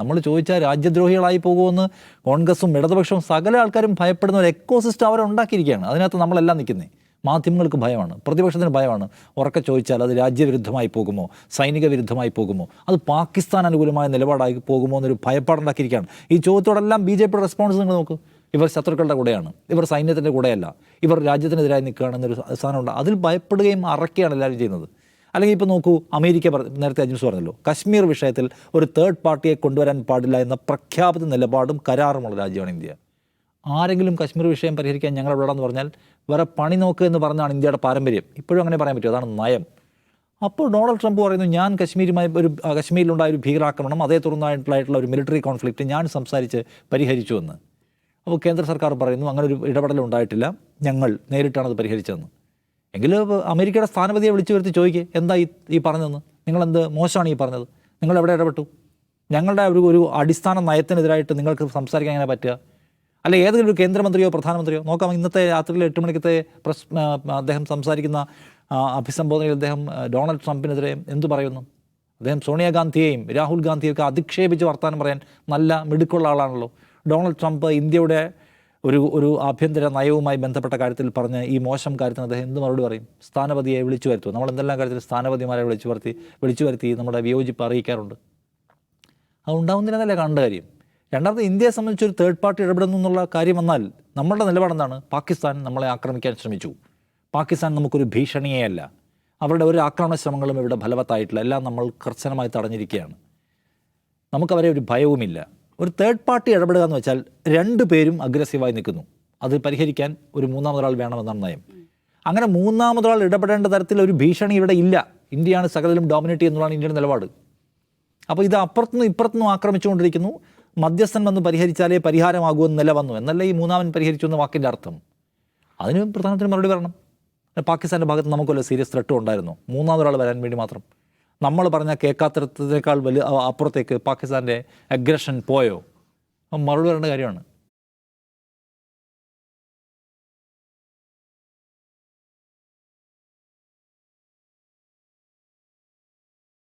നമ്മൾ ചോദിച്ചാൽ രാജ്യദ്രോഹികളായി പോകുമെന്ന് കോൺഗ്രസും ഇടതുപക്ഷവും സകല ആൾക്കാരും ഭയപ്പെടുന്ന ഒരു എക്കോസിസ്റ്റം അവരുണ്ടാക്കിയിരിക്കുകയാണ്. അതിനകത്ത് നമ്മളെല്ലാം നിൽക്കുന്നത്. മാധ്യമങ്ങൾക്ക് ഭയമാണ്, പ്രതിപക്ഷത്തിന് ഭയമാണ്. ഉറക്കെ ചോദിച്ചാൽ അത് രാജ്യവിരുദ്ധമായി പോകുമോ, സൈനിക വിരുദ്ധമായി പോകുമോ, അത് പാകിസ്ഥാൻ അനുകൂലമായ നിലപാടായി പോകുമോ എന്നൊരു ഭയപ്പാടുണ്ടാക്കിയിരിക്കുകയാണ്. ഈ ചോദ്യത്തോടെല്ലാം BJP റെസ്പോൺസ് നിങ്ങൾ നോക്കൂ. ഇവർ ശത്രുക്കളുടെ കൂടെയാണ്, ഇവർ സൈന്യത്തിൻ്റെ കൂടെയല്ല, ഇവർ രാജ്യത്തിനെതിരായി നിൽക്കുകയാണെന്നൊരു സാധനമുണ്ട്. അതിൽ ഭയപ്പെടുകയും അറക്കുകയാണ് എല്ലാവരും ചെയ്യുന്നത്. അല്ലെങ്കിൽ ഇപ്പോൾ നോക്കൂ, അമേരിക്ക നേരത്തെ അജിംസ് പറഞ്ഞല്ലോ, കശ്മീർ വിഷയത്തിൽ ഒരു തേർഡ് പാർട്ടിയെ കൊണ്ടുവരാൻ പാടില്ല എന്ന പ്രഖ്യാപിത നിലപാടും കരാറുമുള്ള രാജ്യമാണ് ഇന്ത്യ. ആരെങ്കിലും കശ്മീർ വിഷയം പരിഹരിക്കാൻ ഞങ്ങൾ എവിടെയാണെന്ന് പറഞ്ഞാൽ വേറെ പണി നോക്കുക എന്ന് പറഞ്ഞാണ് ഇന്ത്യയുടെ പാരമ്പര്യം. ഇപ്പോഴും അങ്ങനെ പറയാൻ പറ്റും, അതാണ് നയം. അപ്പോൾ ഡൊണാൾഡ് ട്രംപ് പറയുന്നു, ഞാൻ കശ്മീരിലുണ്ടായ ഒരു ഭീകരാക്രമണം, അതേ തുടർന്നായിട്ടുള്ള ഒരു മിലിറ്ററി കോൺഫ്ലിക്റ്റ് ഞാൻ സംസാരിച്ച് പരിഹരിച്ചു എന്ന്. അപ്പോൾ കേന്ദ്ര സർക്കാർ പറയുന്നു അങ്ങനെ ഒരു ഇടപെടലുണ്ടായിട്ടില്ല, ഞങ്ങൾ നേരിട്ടാണത് പരിഹരിച്ചതെന്ന്. എങ്കിൽ അമേരിക്കയുടെ സ്ഥാനപതിയെ വിളിച്ചു വരുത്തി ചോദിക്കുക, എന്താ ഈ പറഞ്ഞതെന്ന്, നിങ്ങളെന്ത് മോശമാണ് ഈ പറഞ്ഞത്, നിങ്ങൾ എവിടെ ഇടപെട്ടു, ഞങ്ങളുടെ ഒരു അടിസ്ഥാന നയത്തിനെതിരായിട്ട് നിങ്ങൾക്ക് സംസാരിക്കാൻ എങ്ങനെ പറ്റുക? അല്ല ഏതെങ്കിലും ഒരു കേന്ദ്രമന്ത്രിയോ പ്രധാനമന്ത്രിയോ നോക്കാം. ഇന്നത്തെ രാത്രിയിൽ 8 മണിക്കത്തെ അദ്ദേഹം സംസാരിക്കുന്ന അഭിസംബോധനയിൽ അദ്ദേഹം ഡൊണാൾഡ് ട്രംപിനെതിരെ എന്തു പറയുന്നു? അദ്ദേഹം സോണിയാഗാന്ധിയെയും രാഹുൽ ഗാന്ധിയെയും ഒക്കെ അധിക്ഷേപിച്ച് വർത്താനം പറയാൻ നല്ല മിടുക്കുള്ള ആളാണല്ലോ. ഡൊണാൾഡ് ട്രംപ് ഇന്ത്യയുടെ ഒരു ആഭ്യന്തര നയവുമായി ബന്ധപ്പെട്ട കാര്യത്തിൽ പറഞ്ഞ ഈ മോശം കാര്യത്തിന് അദ്ദേഹം എന്ത് മറുപടി പറയും? സ്ഥാനപതിയെ വിളിച്ചു വരുത്തും. നമ്മൾ എന്തെല്ലാം കാര്യത്തിൽ സ്ഥാനപതിമാരെ വിളിച്ചു വരുത്തി നമ്മുടെ വിയോജിപ്പ് അറിയിക്കാറുണ്ട്. അത് ഉണ്ടാവുന്നില്ലെന്നല്ലേ കാണേണ്ട കാര്യം. രണ്ടാമത്, ഇന്ത്യയെ സംബന്ധിച്ച് ഒരു തേർഡ് പാർട്ടി ഇടപെടുന്നു എന്നുള്ള കാര്യം വന്നാൽ നമ്മളുടെ നിലപാടെന്താണ്? പാകിസ്ഥാൻ നമ്മളെ ആക്രമിക്കാൻ ശ്രമിച്ചു, പാകിസ്ഥാൻ നമുക്കൊരു ഭീഷണിയേ അല്ല, അവരുടെ ഒരു ആക്രമണ ശ്രമങ്ങളും ഇവിടെ ഫലവത്തായിട്ടില്ല, എല്ലാം നമ്മൾ കർശനമായി തടഞ്ഞിരിക്കുകയാണ്, നമുക്കവരെ ഒരു ഭയവുമില്ല. ഒരു തേർഡ് പാർട്ടി ഇടപെടുക എന്ന് വെച്ചാൽ 2 പേരും അഗ്രസീവായി നിൽക്കുന്നു, അത് പരിഹരിക്കാൻ ഒരു മൂന്നാമതൊരാൾ വേണമെന്നാണ് നയം. അങ്ങനെ മൂന്നാമതൊരാൾ ഇടപെടേണ്ട തരത്തിൽ ഒരു ഭീഷണി ഇവിടെ ഇല്ല, ഇന്ത്യയാണ് സകലത്തിലും ഡോമിനേറ്റ് ചെയ്യുന്നതാണ് ഇന്ത്യയുടെ നിലപാട്. അപ്പോൾ ഇത് അപ്പുറത്തുനിന്നും ഇപ്പുറത്തുനിന്നും ആക്രമിച്ചുകൊണ്ടിരിക്കുന്നു, മധ്യസ്ഥൻ വന്ന് പരിഹരിച്ചാലേ പരിഹാരമാകുമെന്ന് നില വന്നു എന്നല്ല ഈ മൂന്നാമൻ പരിഹരിച്ചു എന്ന വാക്കിൻ്റെ അർത്ഥം. അതിന് പ്രധാനത്തിന് മറുപടി പറയണം. പാകിസ്ഥാൻ്റെ ഭാഗത്ത് നമുക്കൊല്ല സീരിയസ് ത്രെട്ടും ഉണ്ടായിരുന്നു, മൂന്നാമതൊരാൾ വരാൻ വേണ്ടി മാത്രം. നമ്മൾ പറഞ്ഞ കേൾക്കാത്തതിനേക്കാൾ അപ്പുറത്തേക്ക് പാകിസ്ഥാൻ്റെ അഗ്രഷൻ പോയോ? മറുപടി പറയേണ്ട കാര്യമാണ്.